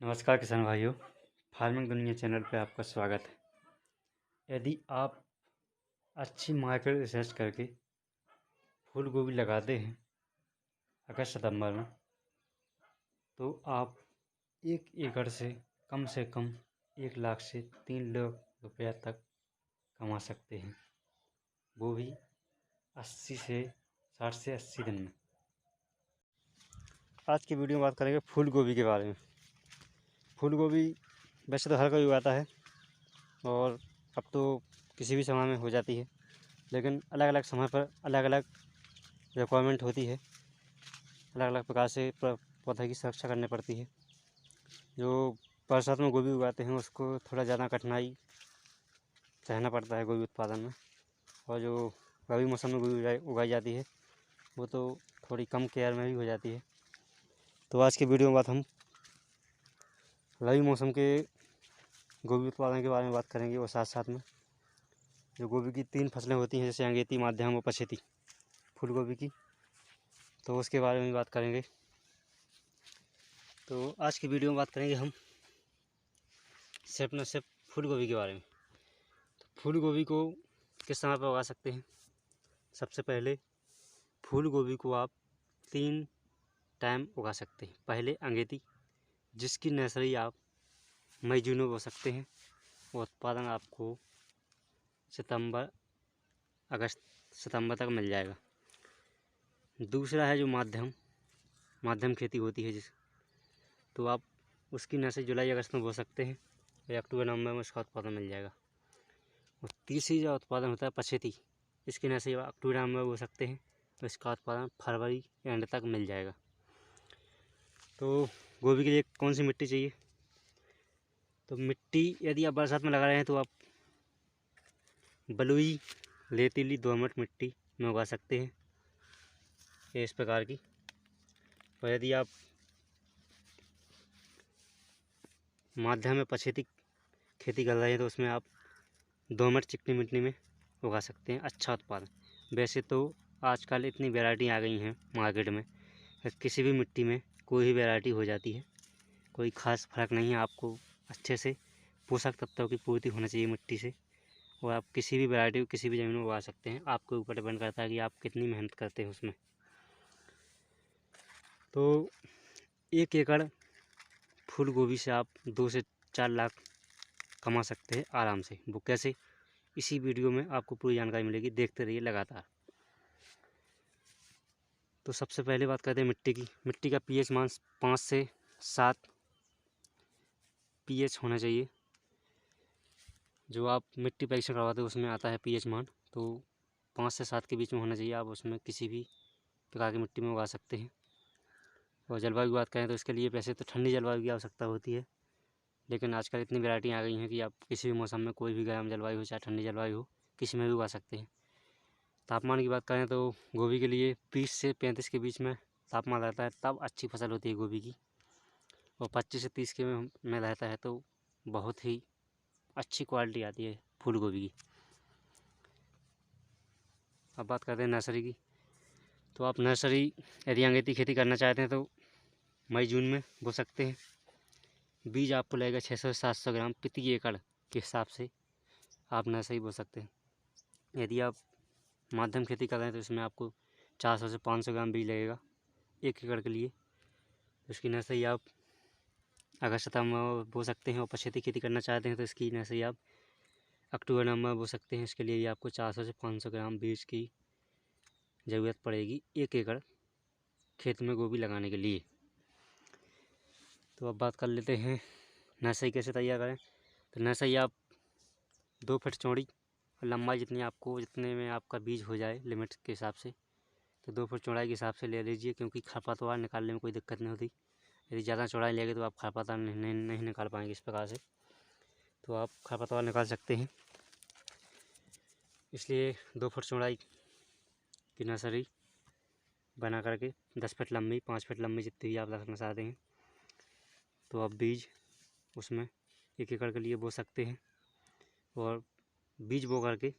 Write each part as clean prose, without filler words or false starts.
नमस्कार किसान भाइयों, फार्मिंग दुनिया चैनल पे आपका स्वागत है। यदि आप अच्छी मार्केट रिसर्च करके फूल गोभी लगाते हैं अगस्त सितंबर में, तो आप 1 एकड़ से कम 1 लाख से 3 लाख रुपया तक कमा सकते हैं, वो भी 60 से 80 दिन में। आज की वीडियो में बात करेंगे फूल गोभी के बारे में। फूल गोभी वैसे तो हर कोई उगाता है और अब तो किसी भी समय में हो जाती है, लेकिन अलग अलग समय पर अलग अलग रिक्वायरमेंट होती है, अलग अलग प्रकार से पौधे की सुरक्षा करनी पड़ती है। जो बरसात में गोभी उगाते हैं उसको थोड़ा ज़्यादा कठिनाई सहना पड़ता है गोभी उत्पादन में, और जो रबी मौसम में गोभी उगाई जाती है वो तो थोड़ी कम केयर में भी हो जाती है। तो आज की वीडियो में हम रबी मौसम के गोभी उत्पादन के बारे में बात करेंगे, और साथ साथ में जो गोभी की 3 फसलें होती हैं, जैसे अंगेती, माध्यम और पछेती फूल गोभी की, तो उसके बारे में बात करेंगे। तो आज की वीडियो में बात करेंगे हम सिर्फ फूल गोभी के बारे में। तो फूल गोभी को किस समय पर उगा सकते हैं? सबसे पहले फूल गोभी को आप 3 टाइम उगा सकते हैं। पहले अंगेती, जिसकी नर्सरी आप मई जून में बो सकते हैं, और उत्पादन आपको अगस्त सितंबर तक मिल जाएगा। दूसरा है जो माध्यम खेती होती है तो आप उसकी नर्सरी जुलाई अगस्त में बो सकते हैं, या अक्टूबर नवंबर में उसका उत्पादन मिल जाएगा। और तीसरी जो उत्पादन होता है पछेती, इसकी नर्सरी अक्टूबर नवंबर में बो सकते हैं, तो इसका उत्पादन फरवरी एंड तक मिल जाएगा। तो गोभी के लिए कौन सी मिट्टी चाहिए? तो मिट्टी यदि आप बरसात में लगा रहे हैं तो आप बलुई, रेतीली, दोमट मिट्टी में उगा सकते हैं, ये इस प्रकार की। और यदि आप माध्यम में पछेती खेती कर रहे हैं तो उसमें आप दोमट चिकनी मिट्टी में उगा सकते हैं, अच्छा उत्पादन। वैसे तो आजकल इतनी वैरायटी आ गई हैं मार्केट में, किसी भी मिट्टी में कोई भी वैरायटी हो जाती है, कोई ख़ास फ़र्क नहीं है। आपको अच्छे से पोषक तत्वों की पूर्ति होना चाहिए मिट्टी से, और आप किसी भी वैरायटी किसी भी ज़मीन में उगा सकते हैं। आपके ऊपर डिपेंड करता है कि आप कितनी मेहनत करते हैं उसमें। तो 1 एकड़ फूल गोभी से आप 2 से 4 लाख कमा सकते हैं आराम से। वो कैसे? इसी वीडियो में आपको पूरी जानकारी मिलेगी, देखते रहिए लगातार। तो सबसे पहले बात करते हैं मिट्टी की। मिट्टी का पीएच मान 5 से 7 पीएच होना चाहिए। जो आप मिट्टी परीक्षण करवाते हो उसमें आता है पीएच मान, तो 5 से 7 के बीच में होना चाहिए। आप उसमें किसी भी प्रकार की मिट्टी में उगा सकते हैं। और जलवायु की बात करें तो इसके लिए वैसे तो ठंडी जलवायु की आवश्यकता होती है, लेकिन आजकल इतनी वैरायटी आ गई हैं कि आप किसी भी मौसम में, कोई भी गर्म जलवायु हो चाहे ठंडी जलवायु हो, किसी में भी उगा सकते हैं। तापमान की बात करें तो गोभी के लिए 20 से 35 के बीच में तापमान रहता है, तब अच्छी फसल होती है गोभी की। और 25 से 30 के में रहता है तो बहुत ही अच्छी क्वालिटी आती है फूल गोभी की। अब बात करते हैं नर्सरी की। तो आप नर्सरी यदि अंगेती खेती करना चाहते हैं तो मई जून में बो सकते हैं। बीज आपको लगेगा 600 से 700 ग्राम प्रति एकड़ के हिसाब से आप नर्सरी बो सकते हैं। यदि आप माध्यम खेती कर रहे हैं तो इसमें आपको 400 से 500 ग्राम बीज लगेगा 1 एकड़ के लिए। उसकी नर्सरी आप अगस्त सितंबर बो सकते हैं। और पछेती खेती करना चाहते हैं तो इसकी नर्सरी आप अक्टूबर नवंबर बो सकते हैं। इसके लिए आपको 400 से 500 ग्राम बीज की ज़रूरत पड़ेगी 1 एकड़ खेत में गोभी लगाने के लिए। तो अब बात कर लेते हैं नर्सरी कैसे तैयार करें। तो नर्सरी आप 2 फीट चौड़ी और लंबाई जितने में आपका बीज हो जाए लिमिट के हिसाब से, तो 2 फीट चौड़ाई के हिसाब से ले लीजिए, क्योंकि खरपतवार निकालने में कोई दिक्कत नहीं होती। यदि ज़्यादा चौड़ाई लेंगे तो आप खरपतवार नहीं निकाल पाएंगे इस प्रकार से, तो आप खरपतवार निकाल सकते हैं। इसलिए 2 फुट चौड़ाई की नर्सरी बना करके 10 फीट लंबी, 5 फीट लंबी, जितनी भी आप रखना चाहते हैं, तो आप बीज उसमें 1 एकड़ के लिए बो सकते हैं। और बीज बो करके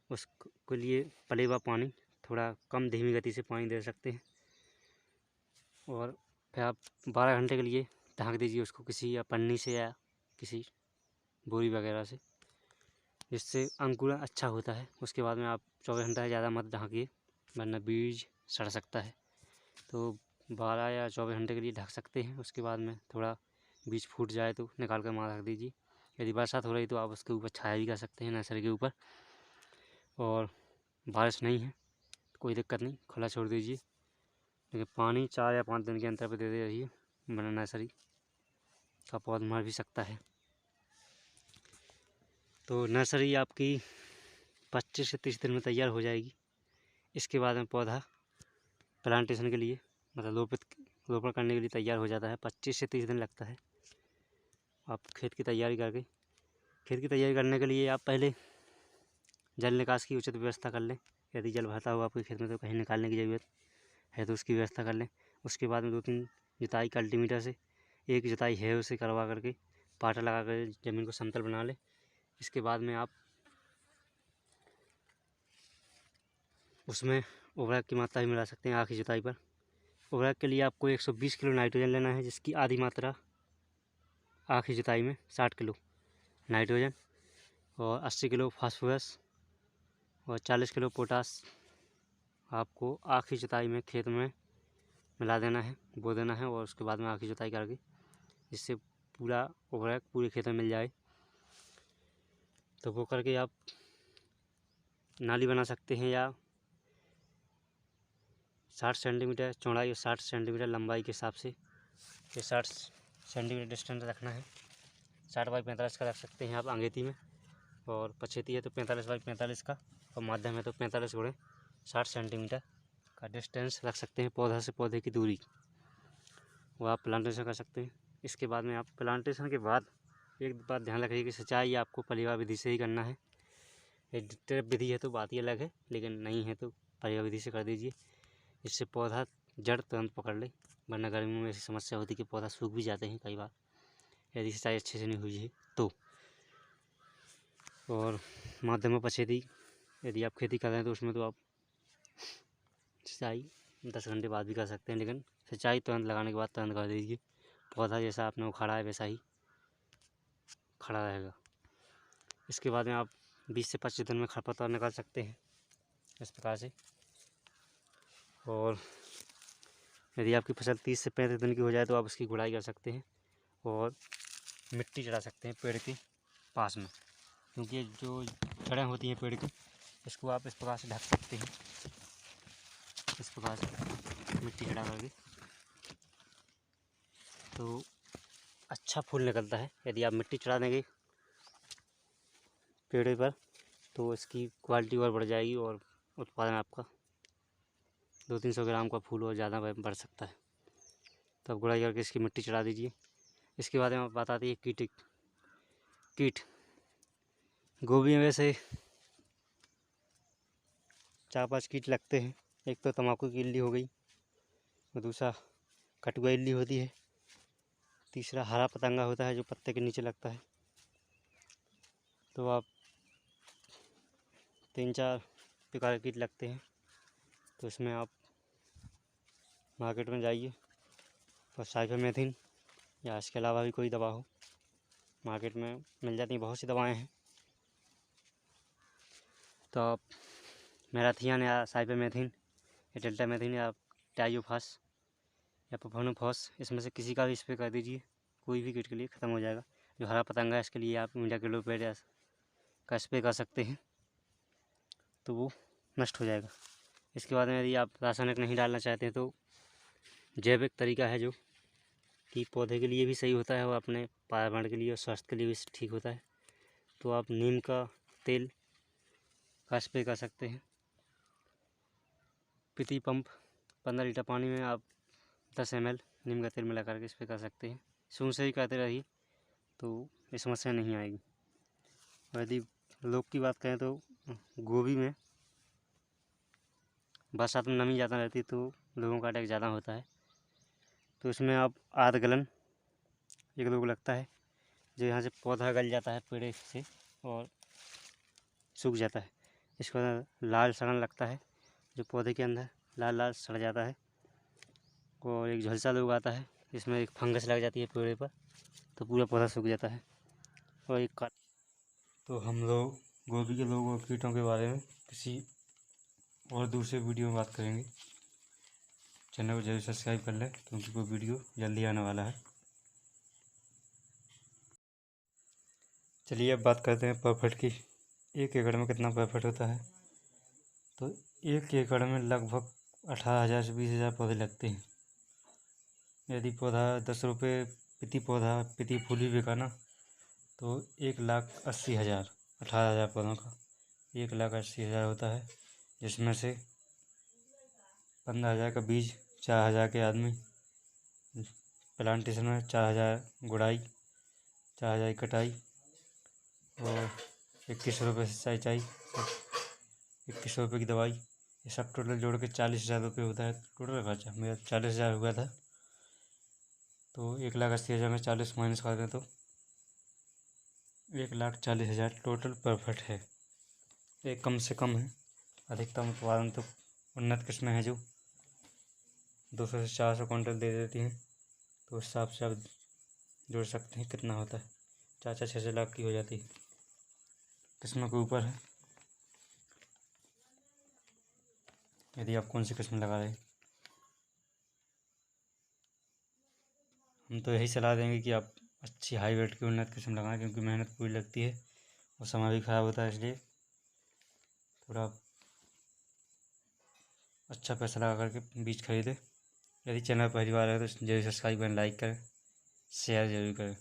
उसके लिए पलेवा पानी थोड़ा कम धीमी गति से पानी दे सकते हैं। और फिर आप 12 घंटे के लिए ढक दीजिए उसको किसी या पन्नी से या किसी बोरी वगैरह से, जिससे अंकुरण अच्छा होता है। उसके बाद में आप 24 घंटा से ज़्यादा मत ढकिए, वरना बीज सड़ सकता है। तो 12 या 24 घंटे के लिए ढक सकते हैं। उसके बाद में थोड़ा बीज फूट जाए तो निकाल कर वहाँ रख दीजिए। यदि बरसात हो रही तो आप उसके ऊपर छाया भी कर सकते हैं, नर्सरी के ऊपर। और बारिश नहीं है तो कोई दिक्कत नहीं, खुला छोड़ दीजिए, लेकिन पानी 4 या 5 दिन के अंतर पर देते रहिए, वरना नर्सरी का पौधा मर भी सकता है। तो नर्सरी आपकी 25 से 30 दिन में तैयार हो जाएगी। इसके बाद में पौधा प्लांटेशन के लिए मतलब रोपण करने के लिए तैयार हो जाता है। 25 से 30 दिन लगता है। आप खेत की तैयारी करने के लिए आप पहले जल निकास की उचित व्यवस्था कर लें। यदि जल भरता हुआ आपके खेत में तो कहीं निकालने की ज़रूरत है तो उसकी व्यवस्था कर लें। उसके बाद में 2-3 जुताई कल्टीमीटर से, एक जुताई है उसे करवा करके पाटा लगा कर ज़मीन को समतल बना लें। इसके बाद में आप उसमें उर्वरक की मात्रा भी मिला सकते हैं आखिरी जुताई पर। उर्वरक के लिए आपको 120 किलो नाइट्रोजन लेना है, जिसकी आधी मात्रा आखिरी जुताई में 60 किलो नाइट्रोजन और 80 किलो फास्फोरस और 40 किलो पोटास आपको आखिरी जुताई में खेत में मिला देना है, बो देना है। और उसके बाद में आखिरी जुताई करके, जिससे पूरा उर्वरक पूरे खेत में मिल जाए। तो वो करके आप नाली बना सकते हैं, या 60 सेंटीमीटर चौड़ाई और 60 सेंटीमीटर लंबाई के हिसाब से, ये 60 सेंटीमीटर डिस्टेंस रखना है। 60 बाई 45 का रख सकते हैं आप अंगेती में, और पछेती है तो 45 बाई 45 का, और माध्यम है तो 45 गुणे 60 सेंटीमीटर का डिस्टेंस रख सकते हैं। पौधा से पौधे की दूरी वो आप प्लांटेशन कर सकते हैं। इसके बाद में आप प्लांटेशन के बाद एक बात ध्यान रखिए कि सिंचाई आपको परिवार विधि से ही करना है। यदि ड्रिप विधि है तो बात ही अलग है, लेकिन नहीं है तो परिवार विधि से कर दीजिए, जिससे पौधा जड़ तुरंत पकड़ ले। वरना गर्मियों में ऐसी समस्या होती है कि पौधा सूख भी जाते हैं कई बार, यदि सिंचाई अच्छे से नहीं हुई है तो। और माध्यम में पछेती यदि आप खेती कर रहे हैं तो उसमें तो आप सिंचाई 10 घंटे बाद भी कर सकते हैं, लेकिन सिंचाई तुरंत लगाने के बाद तुरंत कर दीजिए। पौधा जैसा आपने उखाड़ा है वैसा ही खड़ा रहेगा। इसके बाद में आप 20 से 25 दिन में खरपतवार निकाल सकते हैं इस प्रकार से। और यदि आपकी फसल 30 से 35 दिन की हो जाए तो आप उसकी गुड़ाई कर सकते हैं और मिट्टी चढ़ा सकते हैं पेड़ के पास में, क्योंकि जो जड़ें होती हैं पेड़ की, इसको आप इस प्रकार से ढक सकते हैं, इस प्रकार से मिट्टी चढ़ा करके, तो अच्छा फूल निकलता है। यदि आप मिट्टी चढ़ा देंगे पेड़ पर तो इसकी क्वालिटी और बढ़ जाएगी और उत्पादन आपका 200-300 ग्राम का फूल और ज़्यादा बढ़ सकता है। तो आप गुड़ाई करके इसकी मिट्टी चढ़ा दीजिए। इसके बाद में बात आती है कीट। गोभी में वैसे 4-5 कीट लगते हैं। एक तो तम्बाकू की इल्ली हो गई, और दूसरा कटुआ इल्ली होती है, तीसरा हरा पतंगा होता है जो पत्ते के नीचे लगता है। तो आप 3-4 प्रकार के कीट लगते हैं, तो इसमें आप मार्केट में जाइए और साइफरमेथ्रिन या इसके अलावा भी कोई दवा हो, मार्केट में मिल जाती हैं, बहुत सी दवाएं हैं। तो आप मेलाथियन या साइफरमेथ्रिन या डेल्टामेथ्रिन या टाइजोफास या प्रोफेनोफॉस, इसमें से किसी का भी स्प्रे कर दीजिए, कोई भी कीट के लिए ख़त्म हो जाएगा। जो हरा पतंगा है इसके लिए आप इमिडाक्लोपीड का स्प्रे कर सकते हैं, तो वो नष्ट हो जाएगा। इसके बाद में यदि आप रासायनिक नहीं डालना चाहते हैं तो जैविक तरीका है जो कि पौधे के लिए भी सही होता है और अपने पर्यावरण के लिए और स्वास्थ्य के लिए भी ठीक होता है। तो आप नीम का तेल का स्प्रे कर सकते हैं। प्रति पंप 15 लीटर पानी में आप 10 ml नीम का तेल मिला करके स्प्रे कर सकते हैं। शुरू से ही करते रहिए तो ये समस्या नहीं आएगी। और यदि लोग की बात करें तो गोभी में बरसात में नमी ज़्यादा रहती है तो लोगों का अटैक ज़्यादा होता है। तो इसमें आप आध गलन 1-2 को लगता है, जो यहाँ से पौधा गल जाता है पेड़ से और सूख जाता है। इसके बाद लाल सड़न लगता है, जो पौधे के अंदर लाल लाल सड़ जाता है। और एक झुलसा रोग आता है इसमें एक फंगस लग जाती है पेड़ पर, तो पूरा पौधा सूख जाता है। और एक तो हम लोग गोभी के रोग और कीटों के बारे में किसी और दूसरे वीडियो में बात करेंगे। चैनल को जरूर सब्सक्राइब कर लें, क्योंकि वो वीडियो जल्दी आने वाला है। चलिए अब बात करते हैं परफेक्ट की। 1 एकड़ में कितना परफेक्ट होता है? तो 1 एकड़ में लगभग 18,000 से 20,000 पौधे लगते हैं। यदि पौधा 10 रुपये प्रति फूल भी बिका ना, तो 1,80,000 18,000 पौधों का 1,80,000 होता है, जिसमें से 15,000 का बीज, 4,000 के आदमी प्लांटेशन में, 4,000 गुड़ाई, 4,000 की कटाई और 21 रुपये से सिंचाई, 21 रुपये की दवाई। ये सब टोटल जोड़ के 40,000 रुपये होता है टोटल खर्चा। मेरा 40,000 हुआ था, तो 1,80,000 में 40 माइनस कर दें तो 1,40,000 टोटल परफेक्ट है। एक कम से कम है। अधिकतम उत्पादन तो उन्नत किस्में हैं जो 200 से 400 क्विंटल दे देती हैं। तो उस हिसाब से आप जोड़ सकते हैं कितना होता है। 4-6 लाख की हो जाती है। किस्मों के ऊपर है, यदि आप कौन सी किस्म लगा रहे हैं। हम तो यही सलाह देंगे कि आप अच्छी हाईब्रिड की उन्नत किस्म लगाएं, क्योंकि मेहनत पूरी लगती है और समय भी ख़राब होता है। इसलिए थोड़ा अच्छा पैसा लगा करके बीज खरीदें। यदि चैनल पहली बार है तो जरूर सब्सक्राइब करें, लाइक करें, शेयर जरूर करें।